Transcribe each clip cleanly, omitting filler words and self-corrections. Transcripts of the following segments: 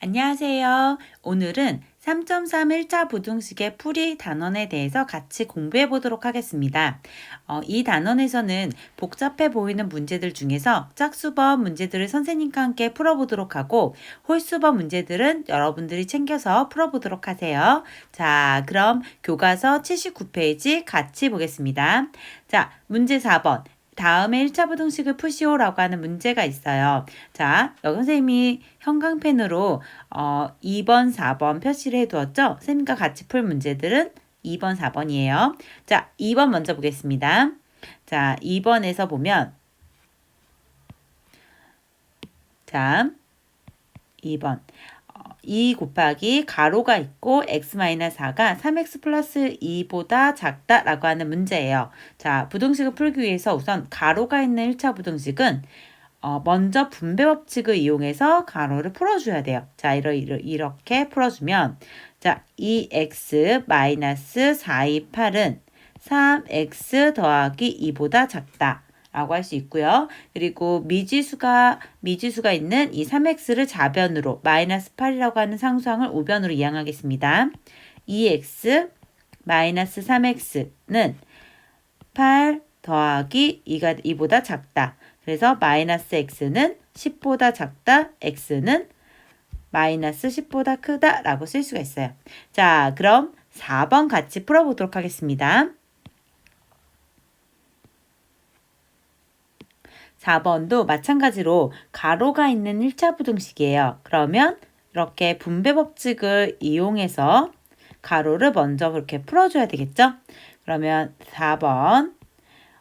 안녕하세요. 오늘은 3.3 1차 부등식의 풀이 단원에 대해서 같이 공부해 보도록 하겠습니다. 이 단원에서는 복잡해 보이는 문제들 중에서 짝수번 문제들을 선생님과 함께 풀어보도록 하고 홀수번 문제들은 여러분들이 챙겨서 풀어보도록 하세요. 자, 그럼 교과서 79페이지 같이 보겠습니다. 자, 문제 4번. 다음에 1차 부등식을 푸시오라고 하는 문제가 있어요. 자, 여기 선생님이 형광펜으로 2번, 4번 표시를 해두었죠? 선생님과 같이 풀 문제들은 2번, 4번이에요. 자, 2번 먼저 보겠습니다. 자, 2번에서 보면 자, 2번 2 곱하기 가로가 있고 x-4가 3x 플러스 2보다 작다라고 하는 문제예요. 자, 부등식을 풀기 위해서 우선 가로가 있는 1차 부등식은 먼저 분배 법칙을 이용해서 가로를 풀어줘야 돼요. 자, 이렇게 풀어주면 자, 2x-428은 3x 더하기 2보다 작다. 라고 할 수 있고요. 그리고 미지수가 있는 이 3x를 좌변으로 마이너스 8이라고 하는 상수항을 우변으로 이항하겠습니다. 2x 마이너스 3x는 8 더하기 2보다 작다. 그래서 마이너스 x는 10보다 작다. x는 마이너스 10보다 크다 라고 쓸 수가 있어요. 자, 그럼 4번 같이 풀어보도록 하겠습니다. 4번도 마찬가지로 가로가 있는 1차 부등식이에요. 그러면 이렇게 분배 법칙을 이용해서 가로를 먼저 그렇게 풀어줘야 되겠죠? 그러면 4번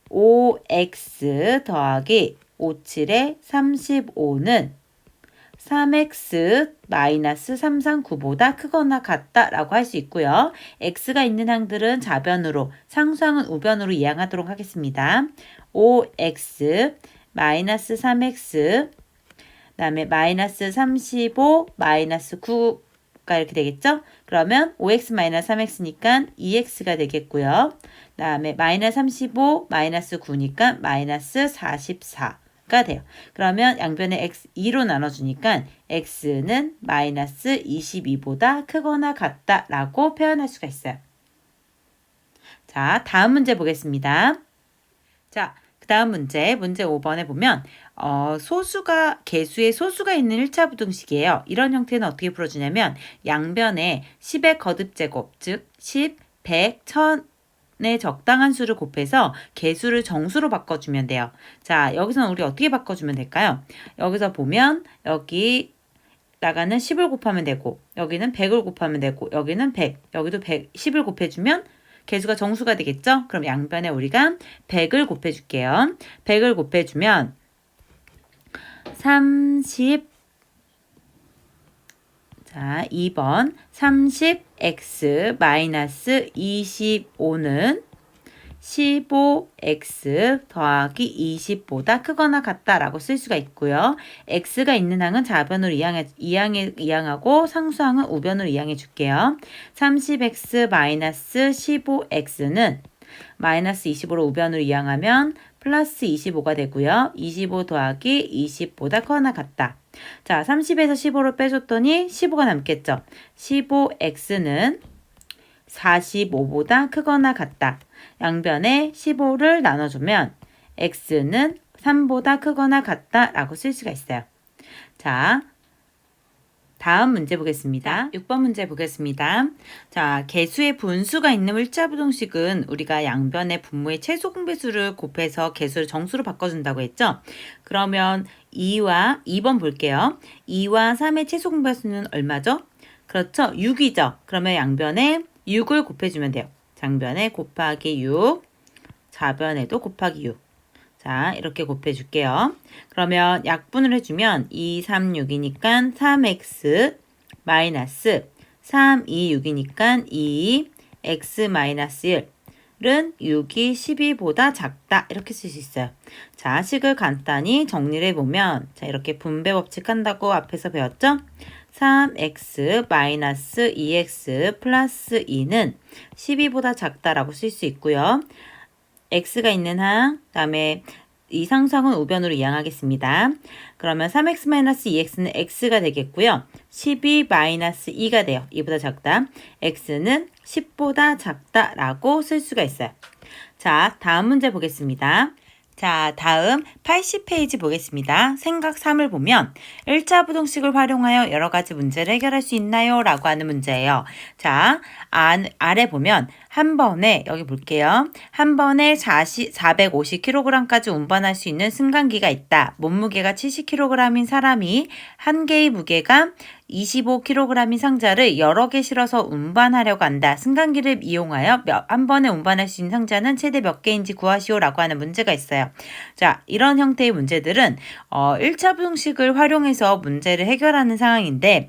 5x 더하기 57에 35는 3x 마이너스 339보다 크거나 같다라고 할 수 있고요. x가 있는 항들은 좌변으로, 상수항은 우변으로 이항하도록 하겠습니다. 5x 마이너스 3x 그다음에 마이너스 35 마이너스 9가 이렇게 되겠죠? 그러면 5x 마이너스 3x니까 2x가 되겠고요. 그다음에 마이너스 35 마이너스 9니까 마이너스 44가 돼요. 그러면 양변에 x 2로 나눠주니까 x는 마이너스 22보다 크거나 같다라고 표현할 수가 있어요. 자, 다음 문제 보겠습니다. 자, 그 다음 문제 5번에 보면 소수가 개수의 소수가 있는 1차 부등식이에요. 이런 형태는 어떻게 풀어주냐면 양변에 10의 거듭제곱, 즉 10, 100, 1000의 적당한 수를 곱해서 개수를 정수로 바꿔주면 돼요. 자, 여기서는 우리 어떻게 바꿔주면 될까요? 여기서 보면 여기다가는 10을 곱하면 되고 여기는 100을 곱하면 되고 여기는 100, 여기도 100, 10을 곱해주면 개수가 정수가 되겠죠? 그럼 양변에 우리가 100을 곱해줄게요. 100을 곱해주면 30, 자, 2번 30x 마이너스 25는 15x 더하기 20보다 크거나 같다라고 쓸 수가 있고요. x가 있는 항은 좌변으로 이항하고 상수항은 우변으로 이항해 줄게요. 30x 마이너스 15x는 마이너스 25로 우변으로 이항하면 플러스 25가 되고요. 25 더하기 20보다 크거나 같다. 자, 30에서 15를 빼줬더니 15가 남겠죠. 15x는 45보다 크거나 같다. 양변에 15를 나눠주면 x는 3보다 크거나 같다 라고 쓸 수가 있어요. 자, 다음 문제 보겠습니다. 6번 문제 보겠습니다. 자, 개수의 분수가 있는 1차 부등식은 우리가 양변의 분모의 최소 공배수를 곱해서 개수를 정수로 바꿔준다고 했죠? 그러면 2번 볼게요. 2와 3의 최소 공배수는 얼마죠? 그렇죠? 6이죠. 그러면 양변에 6을 곱해주면 돼요. 장변에 곱하기 6, 좌변에도 곱하기 6. 자, 이렇게 곱해줄게요. 그러면 약분을 해주면 2, 3, 6이니까 3x 마이너스 3, 2, 6이니까 2, x 마이너스 1은 6이 12보다 작다. 이렇게 쓸 수 있어요. 자, 식을 간단히 정리를 해보면 자, 이렇게 분배 법칙 한다고 앞에서 배웠죠? 3x 마이너스 2x 플러스 2는 12보다 작다라고 쓸 수 있고요. x가 있는 항, 그 다음에 이 상수항은 우변으로 이항하겠습니다. 그러면 3x-2x는 x가 되겠고요. 12-2가 돼요. 2보다 작다. x는 10보다 작다라고 쓸 수가 있어요. 자, 다음 문제 보겠습니다. 자, 다음 80페이지 보겠습니다. 생각 3을 보면 1차 부등식을 활용하여 여러 가지 문제를 해결할 수 있나요? 라고 하는 문제예요. 자, 아래 보면 한 번에, 여기 볼게요. 한 번에 450kg까지 운반할 수 있는 승강기가 있다. 몸무게가 70kg인 사람이 한 개의 무게가 25kg인 상자를 여러 개 실어서 운반하려고 한다. 승강기를 이용하여 한 번에 운반할 수 있는 상자는 최대 몇 개인지 구하시오라고 하는 문제가 있어요. 자, 이런 형태의 문제들은 1차 부등식을 활용해서 문제를 해결하는 상황인데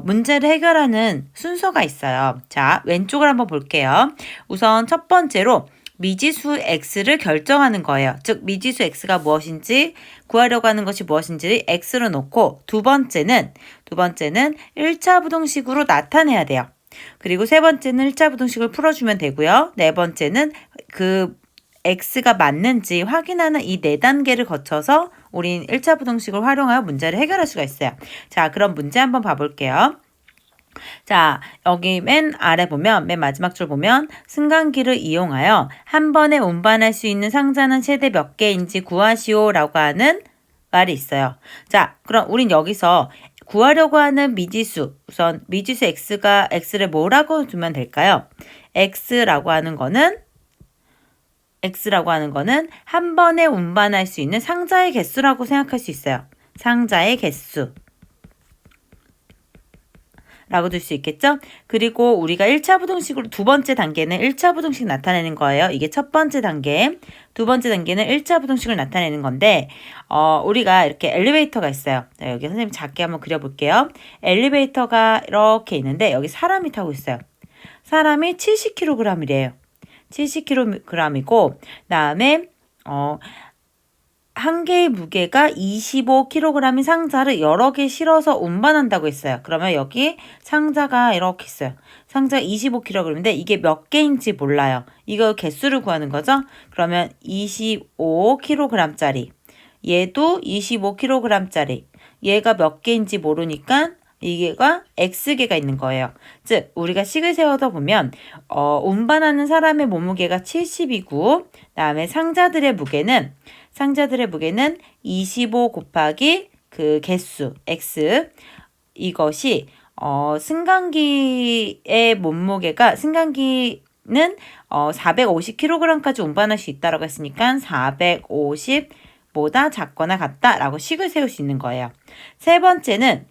문제를 해결하는 순서가 있어요. 자, 왼쪽을 한번 볼게요. 우선 첫 번째로 미지수 x를 결정하는 거예요. 즉 미지수 x가 무엇인지 구하려고 하는 것이 무엇인지 x로 놓고 두 번째는 1차 부등식으로 나타내야 돼요. 그리고 세 번째는 1차 부등식을 풀어주면 되고요. 네 번째는 그 x가 맞는지 확인하는 이 네 단계를 거쳐서 우린 1차 부등식을 활용하여 문제를 해결할 수가 있어요. 자, 그럼 문제 한번 봐볼게요. 자, 여기 맨 아래 보면, 맨 마지막 줄 보면 승강기를 이용하여 한 번에 운반할 수 있는 상자는 최대 몇 개인지 구하시오 라고 하는 말이 있어요. 자, 그럼 우린 여기서 구하려고 하는 미지수, 우선 미지수 x를 뭐라고 두면 될까요? x라고 하는 거는 한 번에 운반할 수 있는 상자의 개수라고 생각할 수 있어요. 상자의 개수. 라고 둘 수 있겠죠? 그리고 우리가 1차 부등식으로 두 번째 단계는 1차 부등식 나타내는 거예요. 이게 첫 번째 단계. 두 번째 단계는 1차 부등식을 나타내는 건데 우리가 이렇게 엘리베이터가 있어요. 자, 여기 선생님 작게 한번 그려볼게요. 엘리베이터가 이렇게 있는데 여기 사람이 타고 있어요. 사람이 70kg이래요. 70kg이고 그다음에 한 개의 무게가 25kg인 상자를 여러 개 실어서 운반한다고 했어요. 그러면 여기 상자가 이렇게 있어요. 상자가 25kg인데 이게 몇 개인지 몰라요. 이거 개수를 구하는 거죠. 그러면 25kg짜리, 얘도 25kg짜리, 얘가 몇 개인지 모르니까 이게가 X개가 있는 거예요. 즉 우리가 식을 세워서 보면 운반하는 사람의 몸무게가 70이고 그다음에 상자들의 무게는 25 곱하기 그 개수 X, 이것이 승강기의 몸무게가 승강기는 450kg까지 운반할 수 있다고 했으니까 450보다 작거나 같다라고 식을 세울 수 있는 거예요. 세 번째는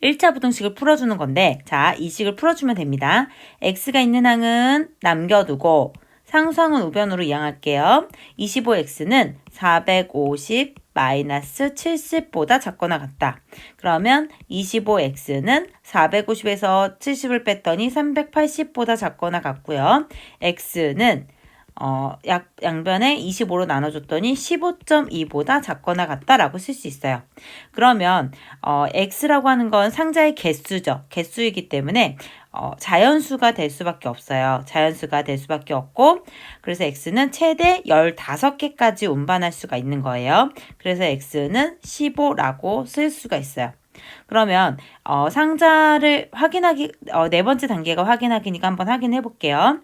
1차 부등식을 풀어주는 건데 자, 이 식을 풀어주면 됩니다. x가 있는 항은 남겨두고 상수항은 우변으로 이항할게요. 25x는 450 마이너스 70보다 작거나 같다. 그러면 25x는 450에서 70을 뺐더니 380보다 작거나 같고요. x는 양변에 25로 나눠줬더니 15.2보다 작거나 같다라고 쓸 수 있어요. 그러면 x라고 하는 건 상자의 개수죠. 개수이기 때문에 자연수가 될 수밖에 없어요. 자연수가 될 수밖에 없고 그래서 x는 최대 15개까지 운반할 수가 있는 거예요. 그래서 x는 15라고 쓸 수가 있어요. 그러면 상자를 확인하기 네 번째 단계가 확인하기니까 한번 확인해 볼게요.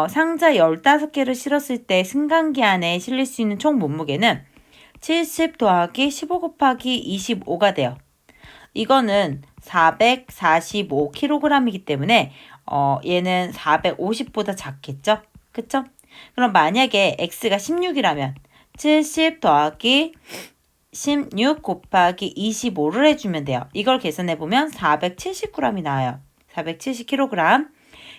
상자 15개를 실었을 때 승강기 안에 실릴 수 있는 총 몸무게는 70 더하기 15 곱하기 25가 돼요. 이거는 445kg이기 때문에 얘는 450보다 작겠죠? 그쵸? 그럼 만약에 x가 16이라면 70 더하기 16 곱하기 25를 해주면 돼요. 이걸 계산해보면 470g이 나와요. 470kg.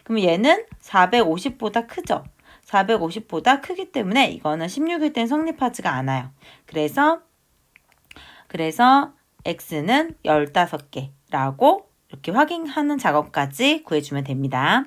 그럼 얘는 450보다 크죠? 450보다 크기 때문에 이거는 16일 땐 성립하지가 않아요. 그래서 x는 15개라고 이렇게 확인하는 작업까지 구해주면 됩니다.